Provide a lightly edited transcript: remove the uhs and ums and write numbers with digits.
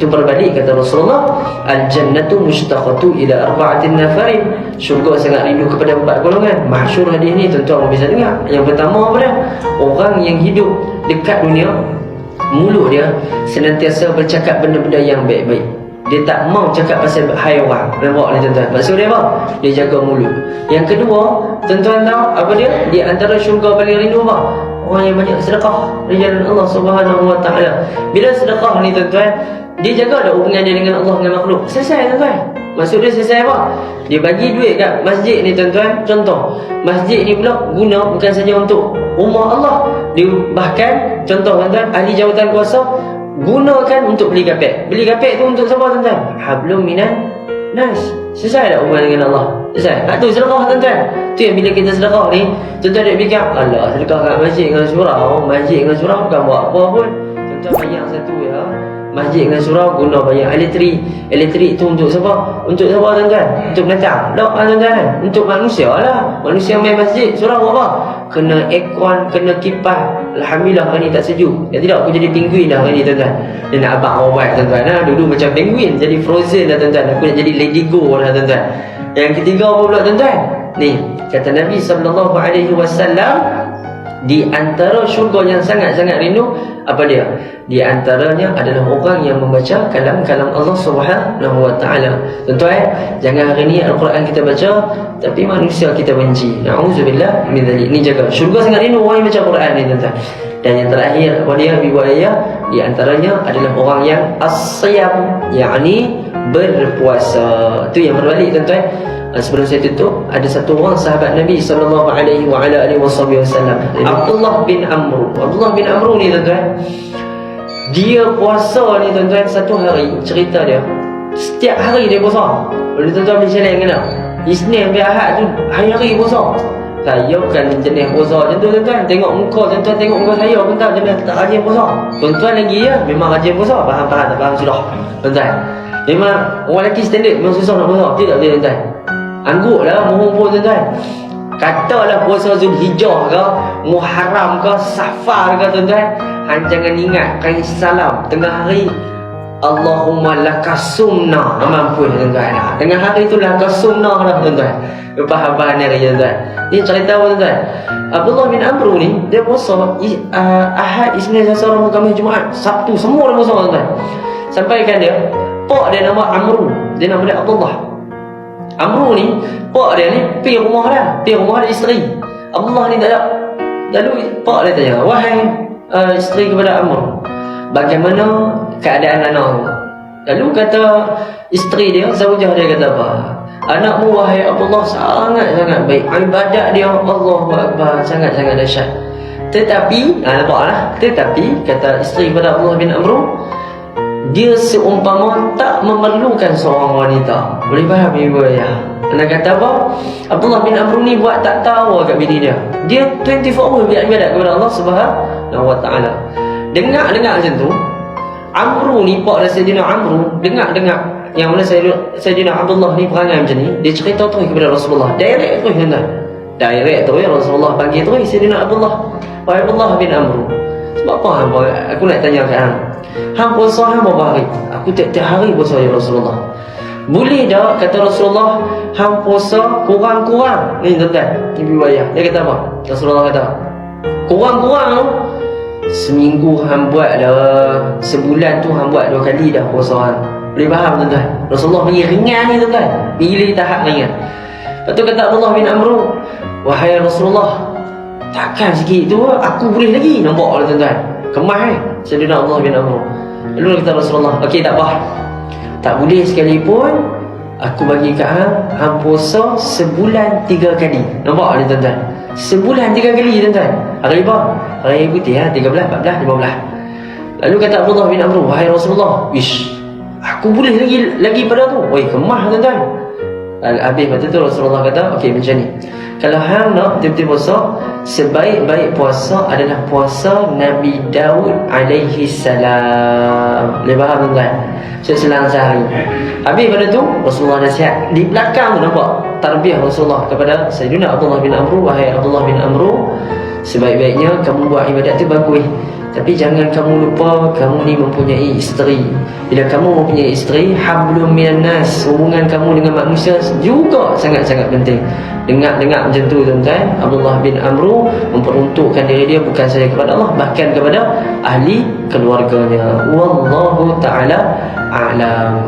Itu berbalik kata Rasulullah, al-jannatu mushtaqatu ila arba'atin nafarin. Syurga sangat rindu kepada 4 golongan. Masyhur hadis ni, tuan-tuan bisa dengar. Yang pertama apa dia? Orang yang hidup dekat dunia, mulut dia senantiasa bercakap benda-benda yang baik-baik. Dia tak mau cakap pasal haiwan. Nampak ni tuan-tuan? Maksud dia apa? Dia jaga mulut. Yang kedua, tuan-tuan tahu apa dia? Di antara syurga paling rindu apa? Orang yang banyak sedekah di jalan Allah Subhanahu wa taala. Bila sedekah ni tuan-tuan, dia jaga ada hubungan dia dengan Allah, dengan makhluk. Selesai tuan-tuan. Maksud dia selesai apa? Dia bagi duit kat masjid ni tuan-tuan. Contoh, masjid ni pula guna bukan saja untuk rumah Allah. Dia bahkan, contoh tuan-tuan, ahli jawatan kuasa gunakan untuk beli kapek. Beli kapek tu untuk siapa tuan-tuan? Hablum minan nas. Selesai tak hubungan dengan Allah? Selesai. Tu sedekah tuan-tuan. Tu yang bila kita sedekah ni, tuan-tuan dia fikir, alah sedekah kat masjid dengan surau. Masjid dengan surau bukan buat apa pun. Tuan-tuan bayang satu ya. Masjid dengan surau guna banyak elektrik. Elektrik tu untuk siapa? Untuk siapa tuan-tuan? Untuk penatang? Tak tuan-tuan. Untuk manusia lah. Manusia main masjid. Surau apa? Kena aircon, kena kipas. Alhamdulillah hari ni tak sejuk. Ya tidak, aku jadi penguin dah hari ni tuan-tuan. Dia nak abang awak tuan-tuan lah. Dulu macam penguin, jadi frozen dah tuan-tuan. Aku nak jadi lady go lah tuan-tuan. Yang ketiga apa pula tuan-tuan? Ni, kata Nabi SAW, di antara syurga yang sangat-sangat rindu, apa dia? Di antaranya adalah orang yang membaca kalam-kalam Allah Subhanahu wa taala. Tuan-tuan, jangan hari ni Al-Quran kita baca tapi manusia kita benci. Na'udzubillah min dzalik. Ni jaga. Syurga sangat rindu orang yang baca Quran ni tuan-tuan. Dan yang terakhir apa dia? Riwayat di antaranya adalah orang yang as-siyam, yakni berpuasa. Tu yang berbalik tuan-tuan. Sebelum saya tutup, ada satu orang sahabat Nabi SAW, Abdullah bin Amr. Abdullah bin Amr ni tuan-tuan, dia puasa ni tuan-tuan, satu hari cerita dia, setiap hari dia puasa. Kalau tuan-tuan boleh challenge kan tak? Isnin sampai Ahad tu hari-hari puasa. Saya bukan jenis puasa macam tu tuan-tuan. Tengok muka tuan-tuan, tengok muka saya pun tak jenis tak rajin puasa. Tuan-tuan lagi ya, memang rajin puasa. Faham-faham tak faham sudah tuan-tuan. Memang orang lelaki standard memang susah nak puasa. Tidak tuan-tuan. Angguk lah mohon pun tuan-tuan. Katalah puasa Zulhijjah ke, Muharram ke, Safar ke tuan-tuan, jangan ingatkan salam tengah hari Allahumma lakasumna. Mampu tuan-tuan. Tengah hari tu lakasumna lah tuan-tuan. Faham-faham ni tuan-tuan. Ni cerita apa tuan-tuan? Abdullah bin Amr ni dia puasa Ahad, Isnin, Selasa, Rabu, Khamis, Jumaat, Sabtu, semua dia puasa tuan-tuan. Sampaikan dia, pak dia nama Amr, dia nama dia Abdullah. Amru ni, pak dia ni pergi rumah isteri. Abdullah ni tak ada. Lalu pak dia tanya, wahai isteri kepada Amr, bagaimana keadaan anak? Lalu kata isteri dia, zaujah dia kata apa? Anakmu wahai Abdullah sangat-sangat baik. Ibadat dia Allahu Akbar sangat-sangat dahsyat. Tetapi, nampaklah. Tetapi kata isteri kepada Abdullah bin Amr, dia seumpama tak memerlukan seorang wanita. Boleh faham ibu ya? Anda kata apa? Abdullah bin Amr ni buat tak tahu kat bini dia. Dia 24 hour beribadat kepada Allah Subhanahu wa taala. Dengar macam tu. Amr ni, pak dan Sayyidina Amr, dengar yang mana Sayyidina Abdullah ni perangai macam ni, dia cerita terus kepada Rasulullah. Direct terus tuan-tuan. Direct terus Rasulullah panggil terus Sayyidina Abdullah. Wahai Abdullah bin Amr, sebab apa aku nak tanya kat hang? Hang puasa hang berapa hari? Aku tiap-tiap hari puasa ya Rasulullah. Boleh tak kata Rasulullah hang puasa kurang-kurang? Ni tuan-tuan, ni riwayat. Dia kata apa? Rasulullah kata, kurang-kurang seminggu hang buat dah, sebulan tu hang buat 2 kali dah puasa hang. Boleh faham tuan-tuan? Rasulullah bagi ringan ni tuan-tuan. Pilih tahap ringan. Lepas tu kata Abdullah bin Amr, wahai Rasulullah, takkan sikit tu aku boleh lagi. Nampak lah tuan-tuan, kemah Sayyidina Abdullah bin Amr. Lalu kata Rasulullah, okey tak apa, tak boleh sekalipun aku bagi kat hang puasa sebulan 3 kali. Nampak ni tuan-tuan, sebulan 3 kali tuan-tuan. Hari apa? Hari putih 13, 14, 15. Lalu kata Abdullah bin Amr, wahai Rasulullah, wish, aku boleh lagi pada tu. Oi, kemah tuan-tuan. Habis lepas tu Rasulullah kata, okey macam ni, kalau hang nak betul-betul puasa, sebaik-baik puasa adalah puasa Nabi Daud alaihi salam. Boleh faham tuan-tuan? Selang sehari. Habis pada tu Rasulullah nasihat. Di belakang tu nampak tarbiyah Rasulullah kepada Sayyidina Abdullah bin Amr, wahai Abdullah bin Amr, sebaik-baiknya kamu buat ibadat tu bagus. Tapi jangan kamu lupa kamu ni mempunyai isteri. Bila kamu mempunyai isteri, hablum minan nas, hubungan kamu dengan manusia juga sangat-sangat penting. Dengar macam tu tuan-tuan. Abdullah bin Amru memperuntukkan diri dia bukan saja kepada Allah, bahkan kepada ahli keluarganya. Wallahu ta'ala a'lam.